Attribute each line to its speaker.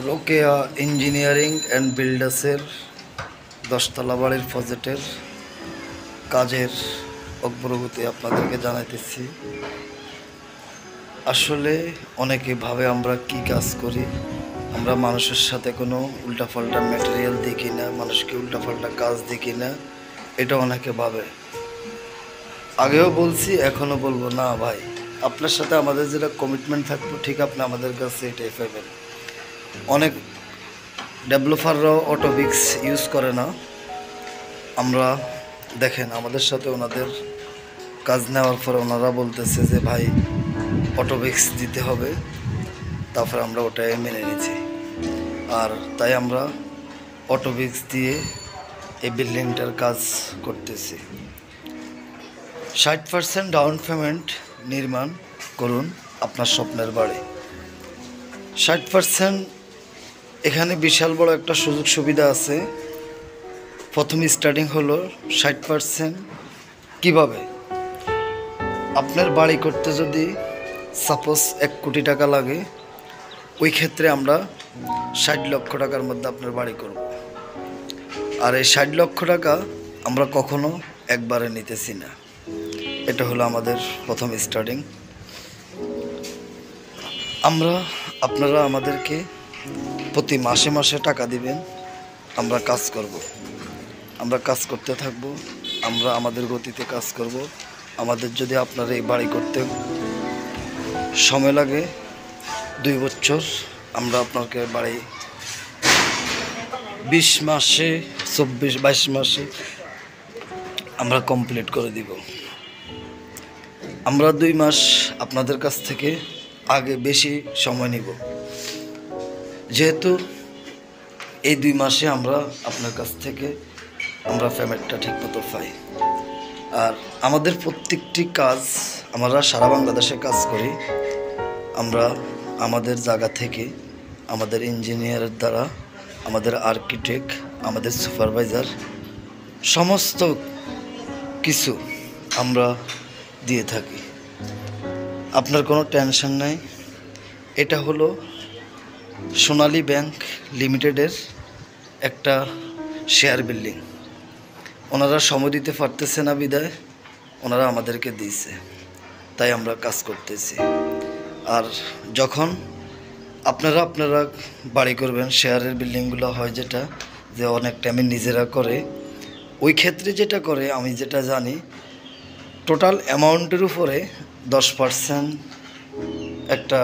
Speaker 1: Rokeya engineering and বিল্ডার্সের 10তলা বাড়ির প্রজেক্টের কাজের অগ্রগতি আপনাদেরকে জানাইতেছি। আসলে অনেকে ভাবে আমরা কি কাজ করি, আমরা মানুষের সাথে কোনো উল্টাপাল্টা ম্যাটেরিয়াল দিই কিনা, মানুষকে উল্টাপাল্টা কাজ দিই কিনা, এটা অনেকে ভাবে। আগেও বলছি, এখনও বলবো, না ভাই, আপনার সাথে আমাদের যেটা কমিটমেন্ট থাকবো ঠিক আপনি আমাদের কাছে এটাই পাবেন। অনেক ডেভেলপাররাও অটোবিক্স ইউজ করে না। আমরা দেখেন আমাদের সাথে ওনাদের কাজ নেওয়ার পর ওনারা বলতেছে যে ভাই অটোবিক্স দিতে হবে, তারপর আমরা ওটাই মেনে নিয়েছি। আর তাই আমরা অটোবিক্স দিয়ে এই বিল্ডিংটার কাজ করতেছি। 60% ডাউন পেমেন্ট নির্মাণ করুন আপনার স্বপ্নের বাড়ি। 60% এখানে বিশাল বড় একটা সুযোগ সুবিধা আছে। প্রথম স্টার্টিং হলো 60%। কিভাবে? আপনার বাড়ি করতে যদি সাপোজ 1 কোটি টাকা লাগে, ওই ক্ষেত্রে আমরা 60 লক্ষ টাকার মধ্যে আপনার বাড়ি করব। আর এই 60 লক্ষ টাকা আমরা কখনো একবারে নিতেছি না। এটা হলো আমাদের প্রথম স্টার্টিং। আপনারা আমাদেরকে প্রতি মাসে মাসে টাকা দিবেন, আমরা কাজ করব, আমরা কাজ করতে থাকব, আমরা আমাদের গতিতে কাজ করব। আমাদের যদি আপনার এই বাড়ি করতে সময় লাগে 2 বছর, আমরা আপনাকে বাড়ি 20 মাসে 22 মাসে আমরা কমপ্লিট করে দিব। আমরা 2 মাস আপনাদের কাছ থেকে আগে বেশি সময় নিব, যেহেতু এই 2 মাসে আমরা আপনার কাছ থেকে আমরা পেমেন্টটা ঠিকমতো পাই। আর আমাদের প্রত্যেকটি কাজ আমরা সারা বাংলাদেশে কাজ করি। আমরা আমাদের জায়গা থেকে, আমাদের ইঞ্জিনিয়ারের দ্বারা, আমাদের আর্কিটেক্ট, আমাদের সুপারভাইজার, সমস্ত কিছু আমরা দিয়ে থাকি। আপনার কোনো টেনশন নাই। এটা হলো সোনালী ব্যাংক লিমিটেডের একটা শেয়ার বিল্ডিং। ওনারা সময় দিতে পারতেছে না বিদায় ওনারা আমাদেরকে দিয়েছে, তাই আমরা কাজ করতেছি। আর যখন আপনারা বাড়ি করবেন, শেয়ারের বিল্ডিংগুলো হয় যেটা যে অনেক টাইমে নিজেরা করে, ওই ক্ষেত্রে যেটা করে আমি যেটা জানি, টোটাল অ্যামাউন্টের উপরে 10% একটা